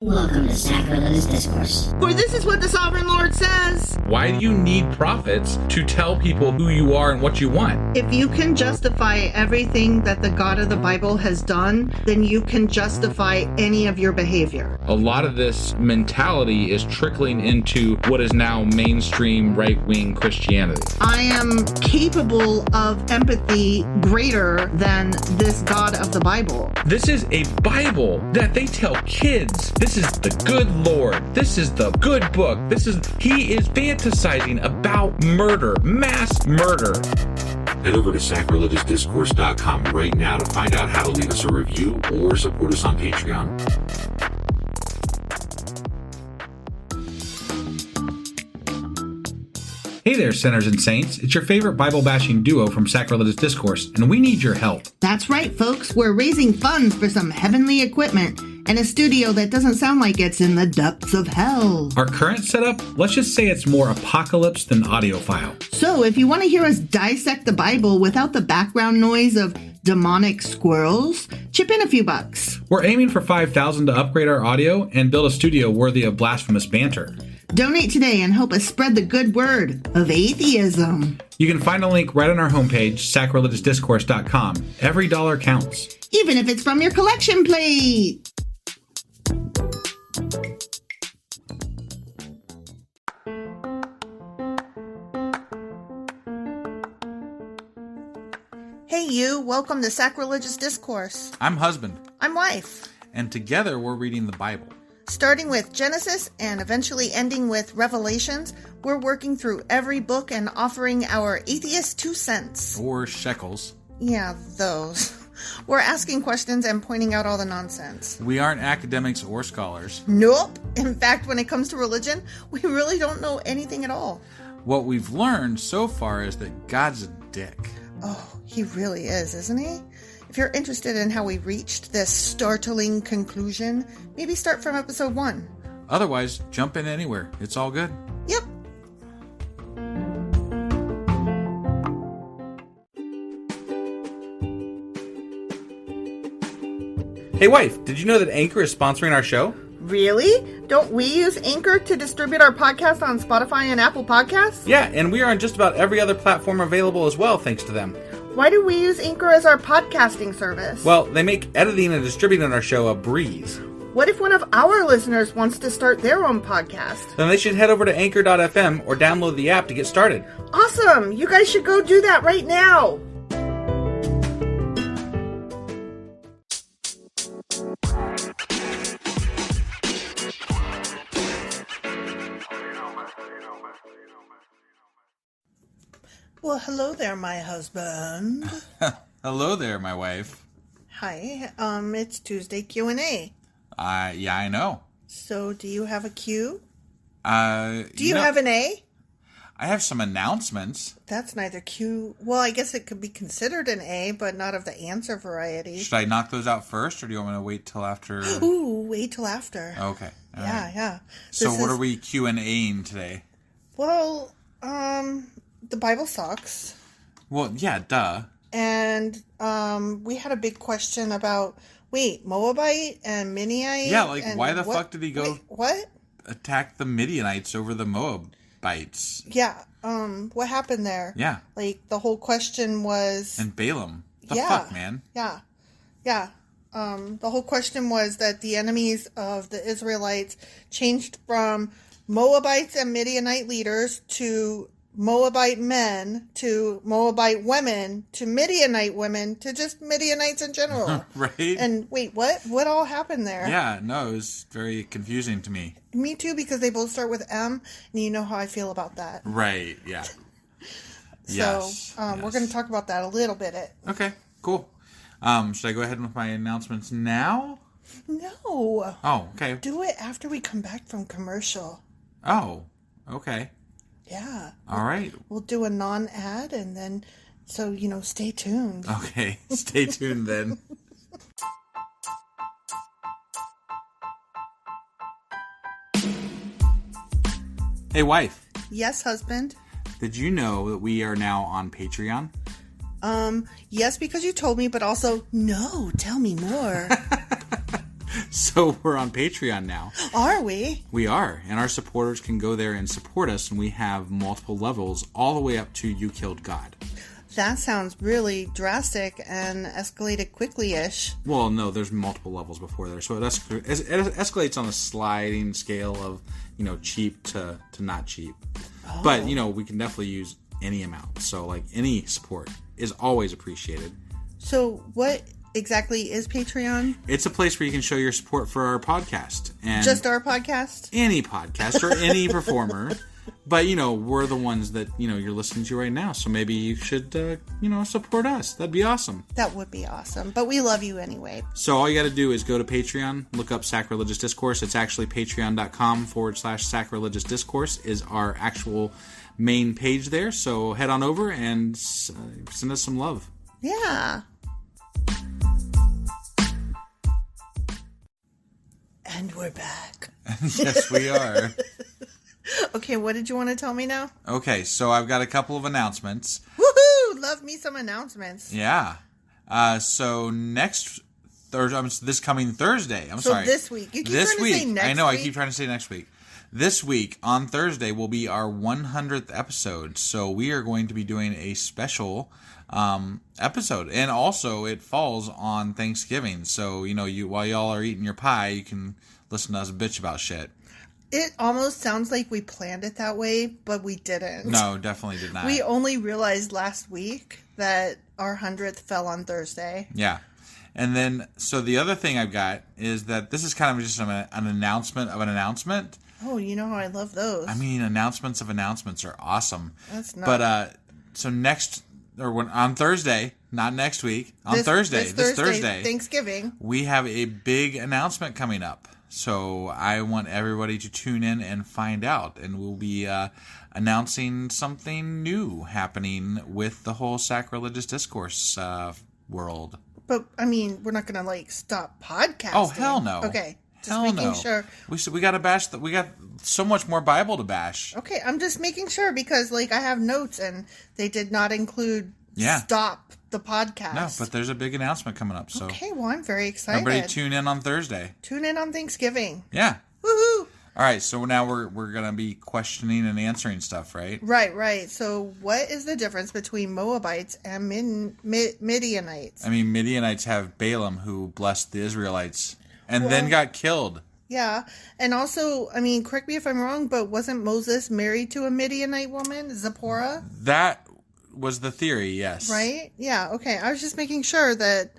Welcome to Sacrilegious Discourse. For this is what the Sovereign Lord says. Why do you need prophets to tell people who you are and what you want? If you can justify everything that the God of the Bible has done, then you can justify any of your behavior. A lot of this mentality is trickling into what is now mainstream right-wing Christianity. I am capable of empathy greater than this God of the Bible. This is a Bible that they tell kids. This is the good Lord. This is the good book. He is fantasizing about murder, mass murder. Head over to sacrilegiousdiscourse.com right now to find out how to leave us a review or support us on Patreon. Hey there, sinners and saints. It's your favorite Bible-bashing duo from Sacrilegious Discourse, and we need your help. That's right, folks. We're raising funds for some heavenly equipment and a studio that doesn't sound like it's in the depths of hell. Our current setup, let's just say it's more apocalypse than audiophile. So if you want to hear us dissect the Bible without the background noise of demonic squirrels, chip in a few bucks. We're aiming for $5,000 to upgrade our audio and build a studio worthy of blasphemous banter. Donate today and help us spread the good word of atheism. You can find a link right on our homepage, sacrilegiousdiscourse.com. Every dollar counts. Even if it's from your collection plate. Hey you, welcome to Sacrilegious Discourse. I'm husband. I'm wife. And together we're reading the Bible. Starting with Genesis and eventually ending with Revelations, we're working through every book and offering our atheist 2 cents. Or shekels. Yeah, those. We're asking questions and pointing out all the nonsense. We aren't academics or scholars. Nope. In fact, when it comes to religion, we really don't know anything at all. What we've learned so far is that God's a dick. Oh, he really is, isn't he? If you're interested in how we reached this startling conclusion, maybe start from episode 1. Otherwise, jump in anywhere. It's all good. Yep. Hey wife, did you know that Anchor is sponsoring our show? Really? Don't we use Anchor to distribute our podcast on Spotify and Apple Podcasts? Yeah, and we are on just about every other platform available as well, thanks to them. Why do we use Anchor as our podcasting service? Well, they make editing and distributing our show a breeze. What if one of our listeners wants to start their own podcast? Then they should head over to anchor.fm or download the app to get started. Awesome! You guys should go do that right now! Well, hello there, my husband. Hello there, my wife. Hi, it's Tuesday Q&A. Yeah, I know. So, do you have a Q? Do you have an A? I have some announcements. That's neither Q... Well, I guess it could be considered an A, but not of the answer variety. Should I knock those out first, or do you want me to wait till after? Ooh, wait till after. Okay. All right. Yeah. So what are we Q&Aing today? Well, the Bible sucks. Well, yeah, duh. And we had a big question about, Moabite and Midianite? Yeah, why the fuck did he go what? attack the Midianites over the Moabites? Yeah, what happened there? Yeah. The whole question was... And Balaam. The fuck, man? Yeah. The whole question was that the enemies of the Israelites changed from Moabites and Midianite leaders to Moabite men to Moabite women to Midianite women to just Midianites in general. Right? And wait, what? What all happened there? Yeah, no, it was very confusing to me. Me too, because they both start with M, and you know how I feel about that. Right, yeah. So, we're going to talk about that a little bit. Okay, cool. Should I go ahead with my announcements now? No. Oh, okay. Do it after we come back from commercial. Oh, okay. Yeah. All right. We'll do a non-ad, and then, so, stay tuned. Okay, stay tuned then. Hey, wife. Yes, husband. Did you know that we are now on Patreon? Yes, because you told me, but also, no, tell me more. So we're on Patreon now. Are we? We are. And our supporters can go there and support us. And we have multiple levels all the way up to You Killed God. That sounds really drastic and escalated quickly-ish. Well, no, there's multiple levels before there. So it escalates on a sliding scale of, cheap to not cheap. Oh. But, we can definitely use any amount. So, like, any support is always appreciated. So what exactly is Patreon? It's a place where you can show your support for our podcast. And just our podcast? Any podcast or any performer. But, we're the ones that, you're listening to right now. So maybe you should, support us. That'd be awesome. That would be awesome. But we love you anyway. So all you got to do is go to Patreon, look up Sacrilegious Discourse. It's actually patreon.com/Sacrilegious Discourse is our actual main page there. So head on over and send us some love. Yeah. And we're back. Yes, we are. Okay, what did you want to tell me now? Okay, so I've got a couple of announcements. Woohoo! Love me some announcements. Yeah. So next Thursday, this coming Thursday. So this week. You keep trying to say next week. I know, I keep trying to say next week. This week, on Thursday, will be our 100th episode. So we are going to be doing a special episode. And also, it falls on Thanksgiving. So, while y'all are eating your pie, you can listen to us bitch about shit. It almost sounds like we planned it that way, but we didn't. No, definitely did not. We only realized last week that our 100th fell on Thursday. Yeah. And then, so the other thing I've got is that this is kind of just an announcement of an announcement. Oh, you know how I love those. I mean, announcements of announcements are awesome. That's not... But, so on Thursday, not next week, this Thursday, Thanksgiving, we have a big announcement coming up. So I want everybody to tune in and find out. And we'll be announcing something new happening with the whole Sacrilegious Discourse world. But, I mean, we're not going to, stop podcasting. Oh, hell no. Okay. Just making sure. We got to bash. We got so much more Bible to bash. Okay, I'm just making sure because, I have notes and they did not include stop the podcast. No, but there's a big announcement coming up. So okay, well, I'm very excited. Everybody tune in on Thursday. Tune in on Thanksgiving. Yeah. Woohoo! All right, so now we're going to be questioning and answering stuff, right? Right. So what is the difference between Moabites and Midianites? I mean, Midianites have Balaam who blessed the Israelites and then got killed. Yeah, and also, I mean, correct me if I'm wrong, but wasn't Moses married to a Midianite woman, Zipporah? That was the theory, yes. Right? Yeah, okay. I was just making sure that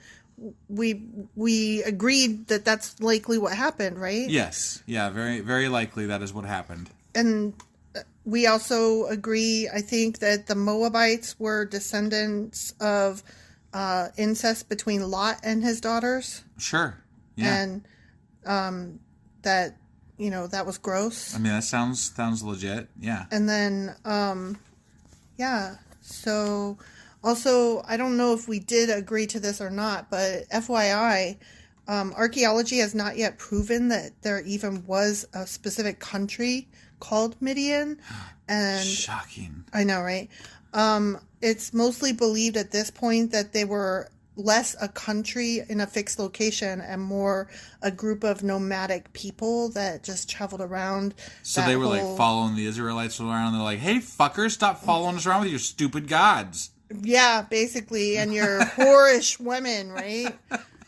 we agreed that that's likely what happened, right? Yes. Yeah, very, very likely that is what happened. And we also agree, I think, that the Moabites were descendants of incest between Lot and his daughters. Sure. Yeah. And that, that was gross. I mean, that sounds legit. Yeah. And then, yeah. So, also, I don't know if we did agree to this or not, but FYI, archaeology has not yet proven that there even was a specific country called Midian. And shocking. I know, right? It's mostly believed at this point that they were less a country in a fixed location and more a group of nomadic people that just traveled around. So they were following the Israelites around. They're like, hey, fuckers, stop following us around with your stupid gods. Yeah, basically. And your whorish women, right?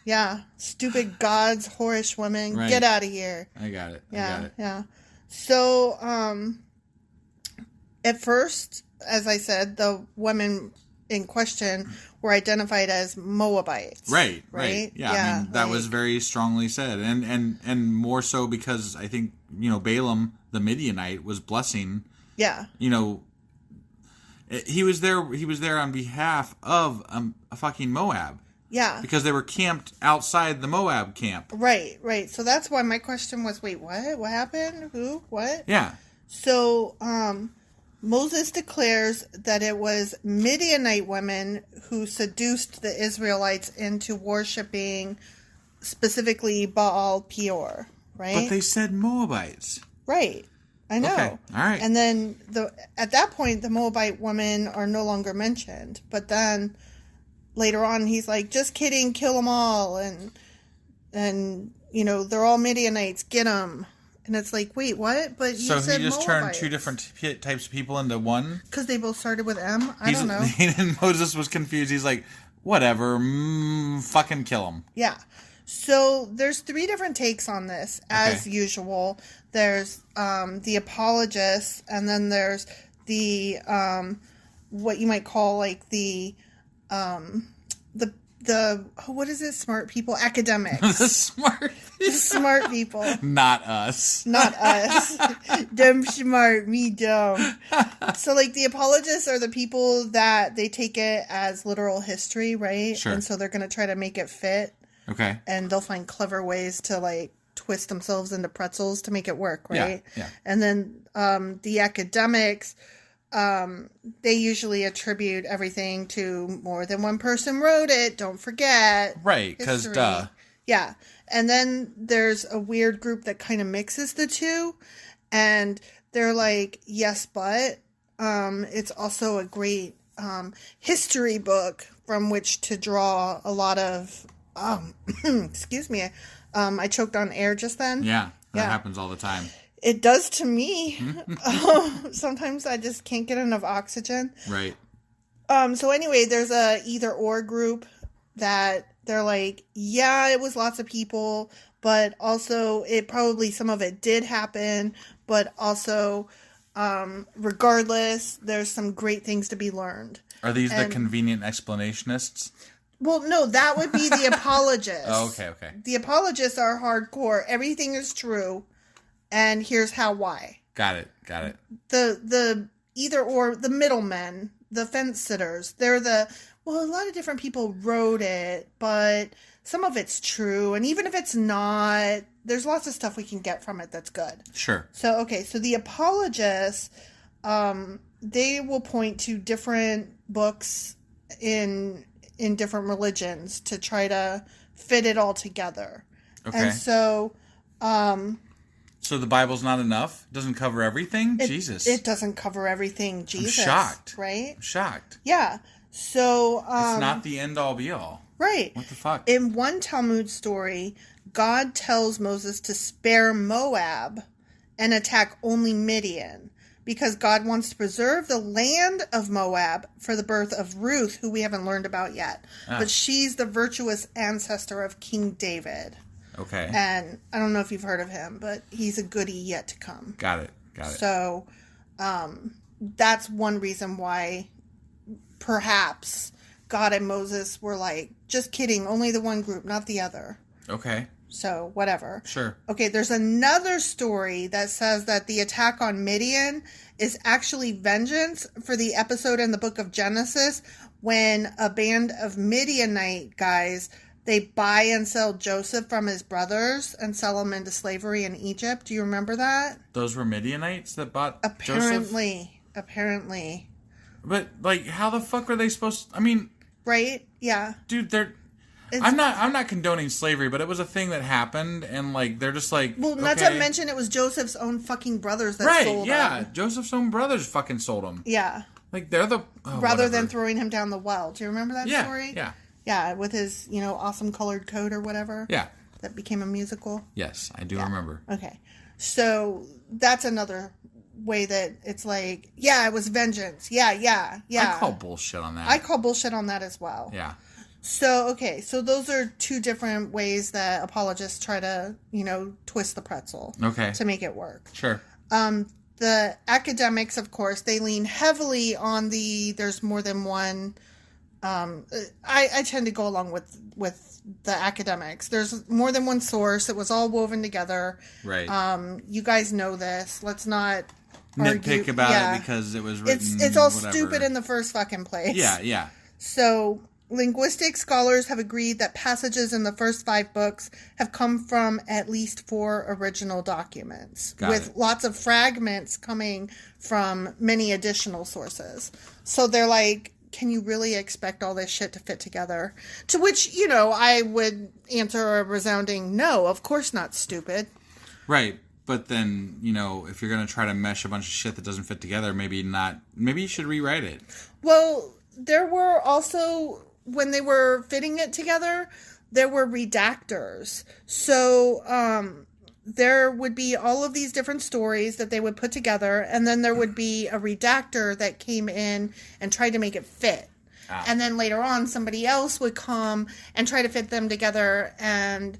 Yeah. Stupid gods, whorish women. Right. Get out of here. I got it. Yeah. So, at first, as I said, the women in question were identified as Moabites. Right. Yeah, I mean, that was very strongly said. And more so because I think, Balaam, the Midianite, was blessing. Yeah. He was there on behalf of a fucking Moab. Yeah. Because they were camped outside the Moab camp. Right. So that's why my question was, wait, what? What happened? Who? What? Yeah. So, Moses declares that it was Midianite women who seduced the Israelites into worshiping specifically Baal Peor, right? But they said Moabites. Right. I know. Okay. All right. And then at that point, the Moabite women are no longer mentioned. But then later on, he's like, just kidding, kill them all. And they're all Midianites, get them. And it's like, wait, what? But you so said he just Moabites. turned two different types of people into one? Because they both started with M? I don't know. And Moses was confused. He's like, whatever, fucking kill him. Yeah. So there's 3 different takes on this, as usual. There's the apologists, and then there's the what you might call like the what is it? Smart people, academics. The smart people. Not us. Not us. Dumb smart, me dumb. So like the apologists are the people that they take it as literal history, right? Sure. And so they're going to try to make it fit. Okay. And they'll find clever ways to like twist themselves into pretzels to make it work, right? Yeah. And then the academics, they usually attribute everything to more than one person wrote it. Don't forget. Right, because duh. Yeah. And then there's a weird group that kind of mixes the two. And they're like, yes, but it's also a great history book from which to draw a lot of... excuse me. I choked on air just then. Yeah, that happens all the time. It does to me. Sometimes I just can't get enough oxygen. Right. So anyway, there's a either or group that they're like, yeah, it was lots of people, but also some of it did happen, but also, regardless, there's some great things to be learned. Are these the convenient explanationists? Well, no, that would be the apologists. Oh, okay. The apologists are hardcore. Everything is true, and here's why. Got it. The either or, the middlemen, the fence sitters, they're a lot of different people wrote it, but some of it's true, and even if it's not, there's lots of stuff we can get from it that's good. Sure. So the apologists, they will point to different books in different religions to try to fit it all together. Okay. And so... so the Bible's not enough? Doesn't cover everything? Jesus. It doesn't cover everything. Jesus. I'm shocked. Right? I'm shocked. Yeah. So... it's not the end-all be-all. Right. What the fuck? In one Talmud story, God tells Moses to spare Moab and attack only Midian, because God wants to preserve the land of Moab for the birth of Ruth, who we haven't learned about yet. But she's the virtuous ancestor of King David. Okay. And I don't know if you've heard of him, but he's a goodie yet to come. Got it. So that's one reason why perhaps God and Moses were like, just kidding, only the one group, not the other. Okay. So, whatever. Sure. Okay, there's another story that says that the attack on Midian is actually vengeance for the episode in the book of Genesis when a band of Midianite guys, they buy and sell Joseph from his brothers and sell him into slavery in Egypt. Do you remember that? Those were Midianites that bought Apparently. But, like, how the fuck are they supposed to... I mean... Right? Yeah. Dude, I'm not condoning slavery, but it was a thing that happened, and like they're just like, well, not to mention it was Joseph's own fucking brothers that sold him. Yeah, Joseph's own brothers fucking sold him. Yeah, like they're the rather than throwing him down the well. Do you remember that story? Yeah, with his awesome colored coat or whatever. Yeah, that became a musical. Yes, I do remember. Okay, so that's another way that it's like, yeah, it was vengeance. Yeah. I call bullshit on that. I call bullshit on that as well. Yeah. So, so those are 2 different ways that apologists try to, twist the pretzel. Okay. To make it work. Sure. The academics, of course, they lean heavily on there's more than one. I tend to go along with the academics. There's more than one source. It was all woven together. Right. You guys know this. Let's not nitpick about it because it was written. It's all stupid in the first fucking place. Yeah. So... linguistic scholars have agreed that passages in the first 5 books have come from at least 4 original documents, with lots of fragments coming from many additional sources. So they're like, can you really expect all this shit to fit together? To which, I would answer a resounding no, of course not, stupid. Right. But then, if you're going to try to mesh a bunch of shit that doesn't fit together, maybe you should rewrite it. Well, there were also... when they were fitting it together, there were redactors. So there would be all of these different stories that they would put together, and then there would be a redactor that came in and tried to make it fit. And then later on, somebody else would come and try to fit them together and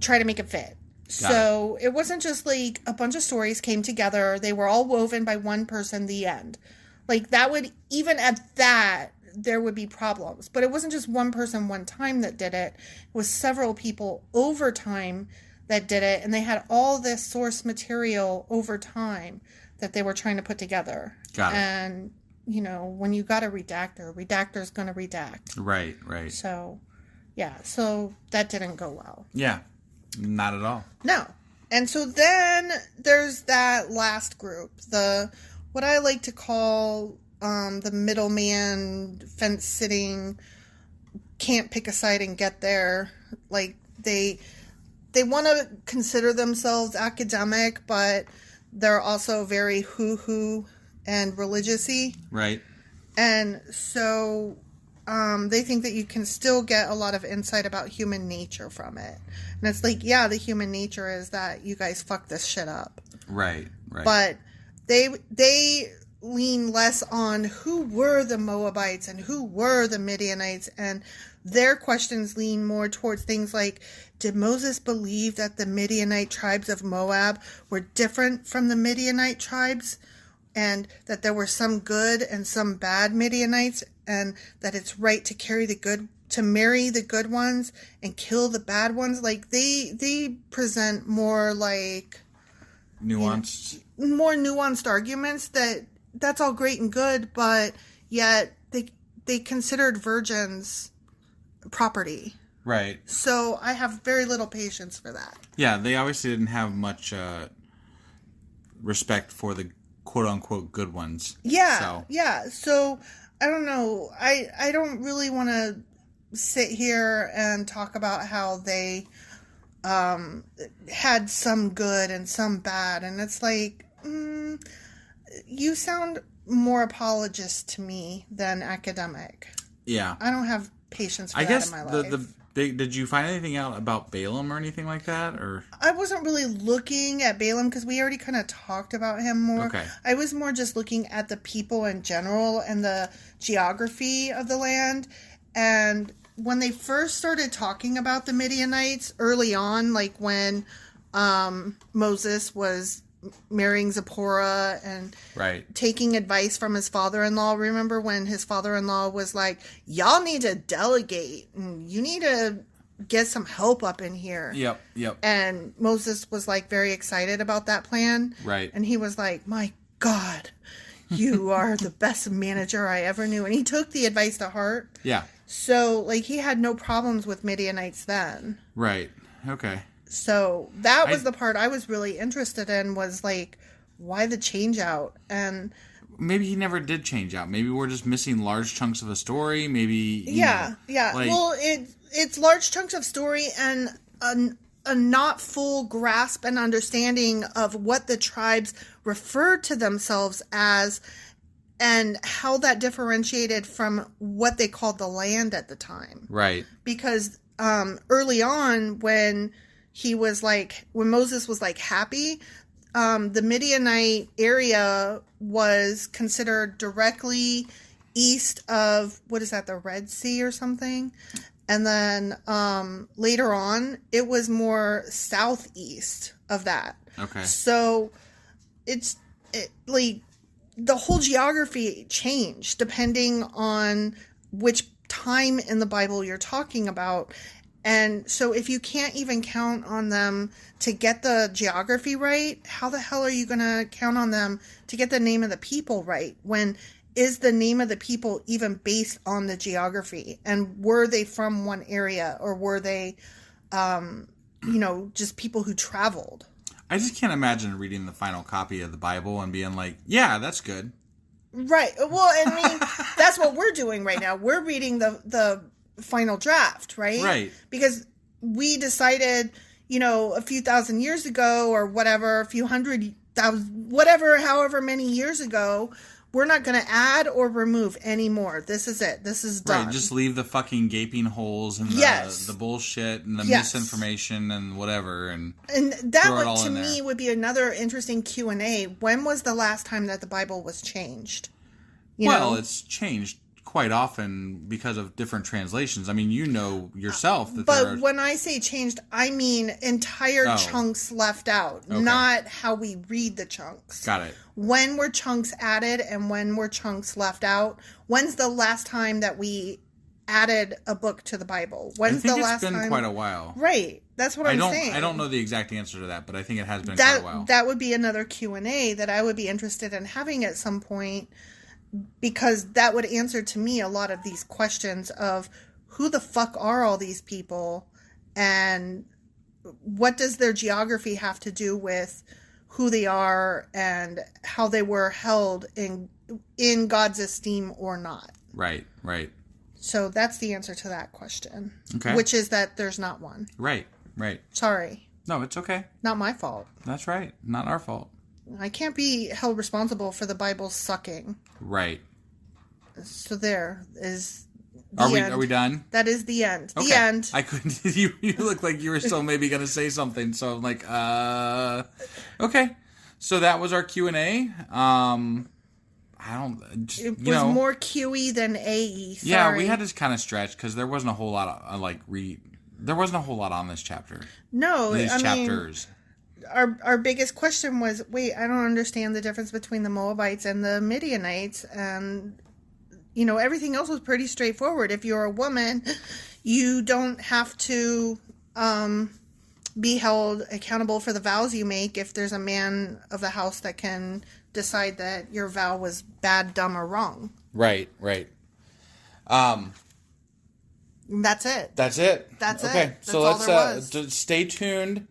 try to make it fit. So it wasn't just like a bunch of stories came together. They were all woven by one person, the end. Like that would, even at that, there would be problems. But it wasn't just one person one time that did it. It was several people over time that did it. And they had all this source material over time that they were trying to put together. Got it. And, you know, when you got a redactor's going to redact. Right, right. So, yeah. So that didn't go well. Yeah. Not at all. No. And so then there's that last group, what I like to call the middleman, fence sitting, can't pick a side and get there. Like they want to consider themselves academic, but they're also very hoo-hoo and religious-y. Right. And so they think that you can still get a lot of insight about human nature from it. And it's like, yeah, the human nature is that you guys fuck this shit up. Right, right. But they lean less on who were the Moabites and who were the Midianites, and their questions lean more towards things like, did Moses believe that the Midianite tribes of Moab were different from the Midianite tribes, and that there were some good and some bad Midianites, and that it's right to marry the good ones and kill the bad ones? Like they present more like nuanced, more nuanced arguments that's all great and good, but yet they considered virgins property. Right. So I have very little patience for that. Yeah, they obviously didn't have much respect for the quote-unquote good ones. Yeah, yeah. So I don't know. I don't really want to sit here and talk about how they had some good and some bad. And it's like, you sound more apologist to me than academic. Yeah. I don't have patience for I that guess in my life. did you find anything out about Balaam or anything like that? Or I wasn't really looking at Balaam because we already kind of talked about him more. Okay. I was more just looking at the people in general and the geography of the land. And when they first started talking about the Midianites early on, like when Moses was marrying Zipporah and taking advice from his father-in-law. Remember when his father-in-law was like, y'all need to delegate and you need to get some help up in here. Yep. And Moses was like very excited about that plan. Right. And he was like, my God, you are the best manager I ever knew. And he took the advice to heart. Yeah. So like he had no problems with Midianites then. Right. Okay. So that was the part I was really interested in, was like, why the change out? And maybe he never did change out. Maybe we're just missing large chunks of a story. Maybe yeah. Like, well, it's large chunks of story and a not full grasp and understanding of what the tribes referred to themselves as, and how that differentiated from what they called the land at the time. Right. Because early on, when Moses was like happy, the Midianite area was considered directly east of, what is that, the Red Sea or something? And then later on, it was more southeast of that. Okay. So like the whole geography changed depending on which time in the Bible you're talking about. And so if you can't even count on them to get the geography right, how the hell are you going to count on them to get the name of the people right? When is the name of the people even based on the geography? And were they from one area, or were they, just people who traveled? I just can't imagine reading the final copy of the Bible and being like, yeah, that's good. Right. Well, I mean, that's what we're doing right now. We're reading the final draft, right? Right. Because we decided, a few thousand years ago or whatever, a few 100,000, whatever, however many years ago, we're not going to add or remove any more. This is it. This is done. Right, just leave the fucking gaping holes and the bullshit and the misinformation and whatever. And that would, to me, would be another interesting Q&A. When was the last time that the Bible was changed? You know? It's changed quite often because of different translations. I mean, you know yourself that But when I say changed, I mean entire chunks left out, not how we read the chunks. Got it. When were chunks added and when were chunks left out? When's the last time that we added a book to the Bible? When's the last time? It's been quite a while. Right. That's what I'm saying. I don't know the exact answer to that, but I think it has been quite a while. That would be another Q&A that I would be interested in having at some point, because that would answer to me a lot of these questions of who the fuck are all these people and what does their geography have to do with who they are and how they were held in God's esteem or not. Right. So that's the answer to that question. Okay. Which is that there's not one. Right. Sorry. No, it's okay. Not my fault. That's right. Not our fault. I can't be held responsible for the Bible sucking. Right. So there is the end. Are we done? That is the end. Okay. The end. I couldn't. You look like you were still maybe going to say something. So I'm like, okay. So that was our Q&A. It was more QE than AE. Sorry. Yeah, we had to kind of stretch because there wasn't a whole lot of there wasn't a whole lot on this chapter. No, these chapters. Our biggest question was, wait, I don't understand the difference between the Moabites and the Midianites, and everything else was pretty straightforward. If you're a woman, you don't have to be held accountable for the vows you make if there's a man of the house that can decide that your vow was bad, dumb, or wrong. Right. That's it. That's it. Okay, so let's stay tuned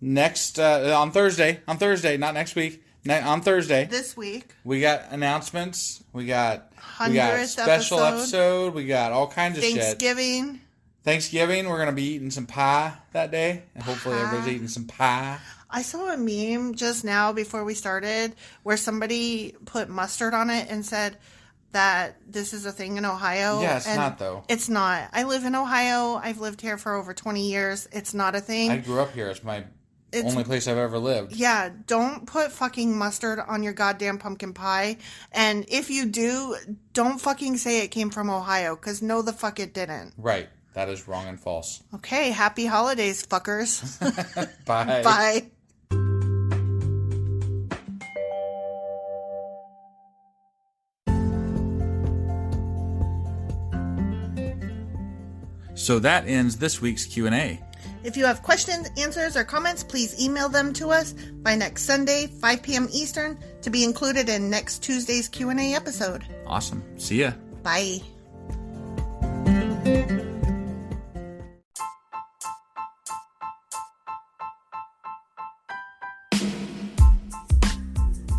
next on Thursday, not next week. On Thursday. This week. We got announcements. We got 100th special episode. We got all kinds of Thanksgiving. Thanksgiving. We're going to be eating some pie that day. And hopefully everybody's eating some pie. I saw a meme just now before we started where somebody put mustard on it and said that this is a thing in Ohio. Yeah, it's not, though. It's not. I live in Ohio. I've lived here for over 20 years. It's not a thing. I grew up here. It's my only place I've ever lived. Yeah, don't put fucking mustard on your goddamn pumpkin pie. And if you do, don't fucking say it came from Ohio, because no the fuck it didn't. Right. That is wrong and false. Okay, happy holidays, fuckers. Bye. Bye. So that ends this week's Q&A. If you have questions, answers, or comments, please email them to us by next Sunday, 5 p.m. Eastern, to be included in next Tuesday's Q&A episode. Awesome. See ya. Bye.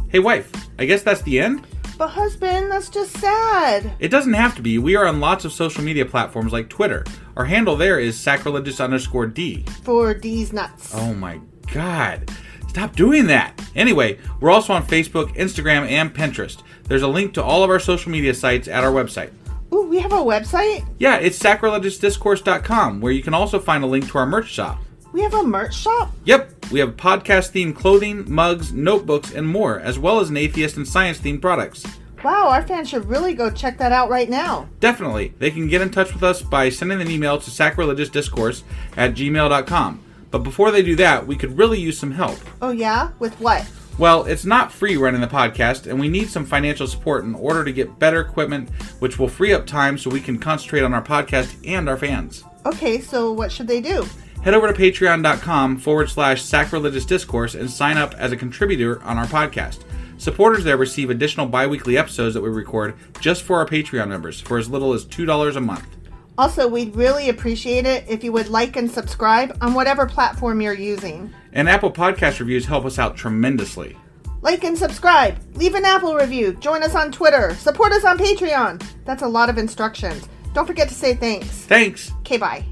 Hey, wife, I guess that's the end? But husband, that's just sad. It doesn't have to be. We are on lots of social media platforms like Twitter. Our handle there is sacrilegious_D. For D's nuts. Oh my God. Stop doing that. Anyway, we're also on Facebook, Instagram, and Pinterest. There's a link to all of our social media sites at our website. Ooh, we have a website? Yeah, it's sacrilegiousdiscourse.com, where you can also find a link to our merch shop. We have a merch shop? Yep, we have podcast-themed clothing, mugs, notebooks, and more, as well as an atheist and science-themed products. Wow, our fans should really go check that out right now. Definitely. They can get in touch with us by sending an email to sacrilegiousdiscourse@gmail.com. But before they do that, we could really use some help. Oh yeah? With what? Well, it's not free running the podcast, and we need some financial support in order to get better equipment, which will free up time so we can concentrate on our podcast and our fans. Okay, so what should they do? Head over to patreon.com/sacrilegiousdiscourse and sign up as a contributor on our podcast. Supporters there receive additional bi-weekly episodes that we record just for our Patreon members for as little as $2 a month. Also, we'd really appreciate it if you would like and subscribe on whatever platform you're using. And Apple Podcast reviews help us out tremendously. Like and subscribe. Leave an Apple review. Join us on Twitter. Support us on Patreon. That's a lot of instructions. Don't forget to say thanks. Thanks. Okay, bye.